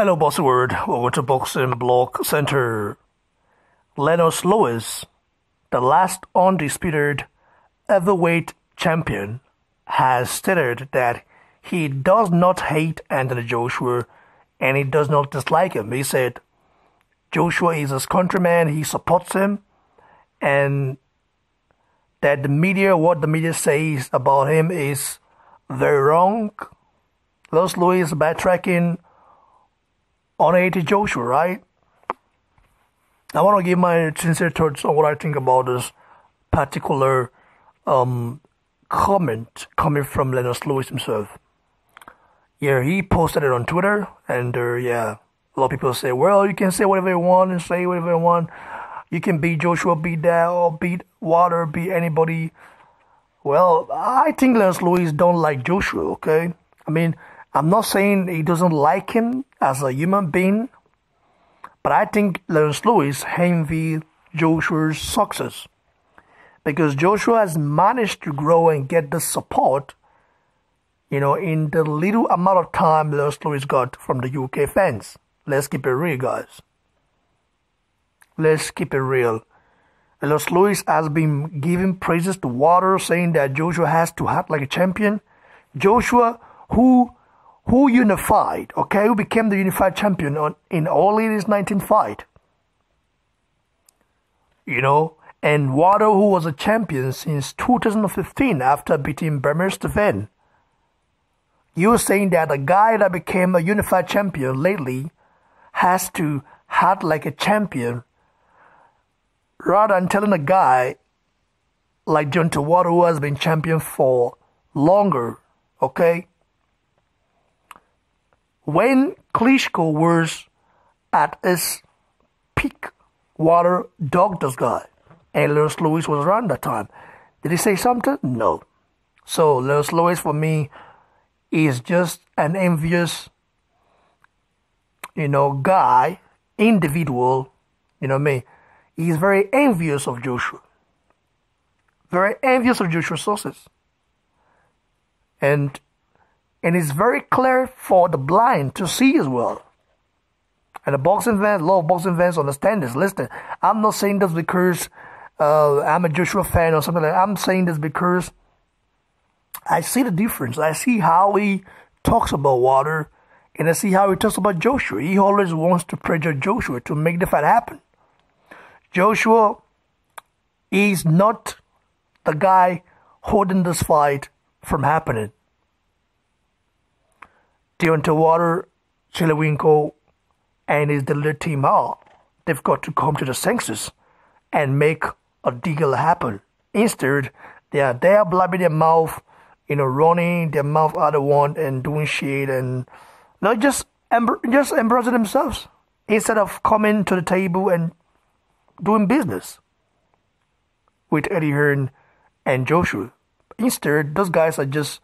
Hello, Bossy Word. Welcome to Boxing Block Center. Lennox Lewis, the last undisputed heavyweight champion, has stated that he does not hate Anthony Joshua and he does not dislike him. He said Joshua is his countryman, he supports him, and that what the media says about him is very wrong. Lennox Lewis backtracking on AT Joshua, right? I want to give my sincere thoughts on what I think about this particular comment coming from Lennox Lewis himself. Yeah, he posted it on Twitter, and a lot of people say, well, you can say whatever you want and say whatever you want. You can beat Joshua, beat that, or beat Water, beat anybody. Well, I think Lennox Lewis don't like Joshua, okay? I mean, I'm not saying he doesn't like him as a human being, but I think Lennox Lewis envies Joshua's success because Joshua has managed to grow and get the support, in the little amount of time Lennox Lewis got from the UK fans. Let's keep it real, guys. Let's keep it real. Lennox Lewis has been giving praises to Water, saying that Joshua has to act like a champion. Joshua, who unified, okay, who became the unified champion in only his 19th fight. And Water, who was a champion since 2015 after beating Bermir Stephen. You're saying that a guy that became a unified champion lately has to act like a champion rather than telling a guy like Deontay Water, who has been champion for longer, okay? When Klitschko was at his peak, Water dogged this guy. And Lennox Lewis was around that time. Did he say something? No. So Lennox Lewis, for me, is just an envious, guy, individual, He's very envious of Joshua. Very envious of Joshua's success. And it's very clear for the blind to see as well. And a lot of boxing fans understand this. Listen, I'm not saying this because I'm a Joshua fan or something like that. I'm saying this because I see the difference. I see how he talks about Water, and I see how he talks about Joshua. He always wants to pressure Joshua to make the fight happen. Joshua is not the guy holding this fight from happening. Deontay Water, Chilewinko, and his delivery team they've got to come to the senses and make a deal happen. Instead, they are there blabbing their mouth, running their mouth out of one and doing shit and just embarrassing themselves instead of coming to the table and doing business with Eddie Hearn and Joshua. Instead, those guys are just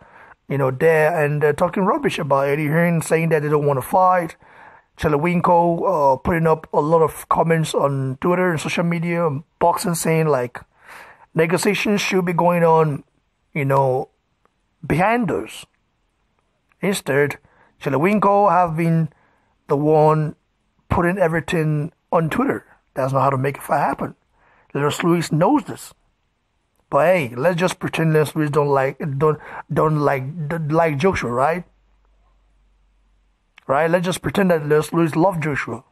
there and talking rubbish about Eddie Hearn, saying that they don't want to fight. Chilewinko putting up a lot of comments on Twitter and social media, boxing, saying like negotiations should be going on, behind us. Instead, Chilewinko have been the one putting everything on Twitter. That's not how to make a fight happen. Lennox Lewis knows this. But hey, let's just pretend Lennox Lewis don't like Joshua, right? Right? Let's just pretend that Lennox Lewis loves Joshua.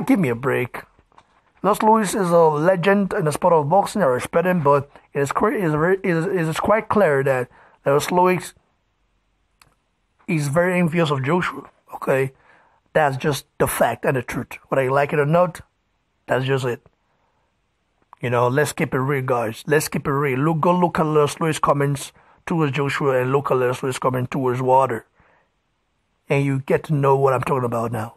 Give me a break. Lennox Lewis is a legend in the sport of boxing. I respect him, but it is quite clear that Lennox Lewis is very envious of Joshua. Okay, that's just the fact and the truth. Whether you like it or not, that's just it. Let's keep it real, guys. Let's keep it real. Go look at Lennox Lewis' comments towards Joshua and look at Lennox Lewis' comments towards Water. And you get to know what I'm talking about now.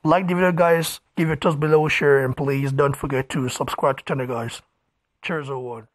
Like the video, guys. Give your thoughts below, share, and please don't forget to subscribe to the channel, guys. Cheers, everyone.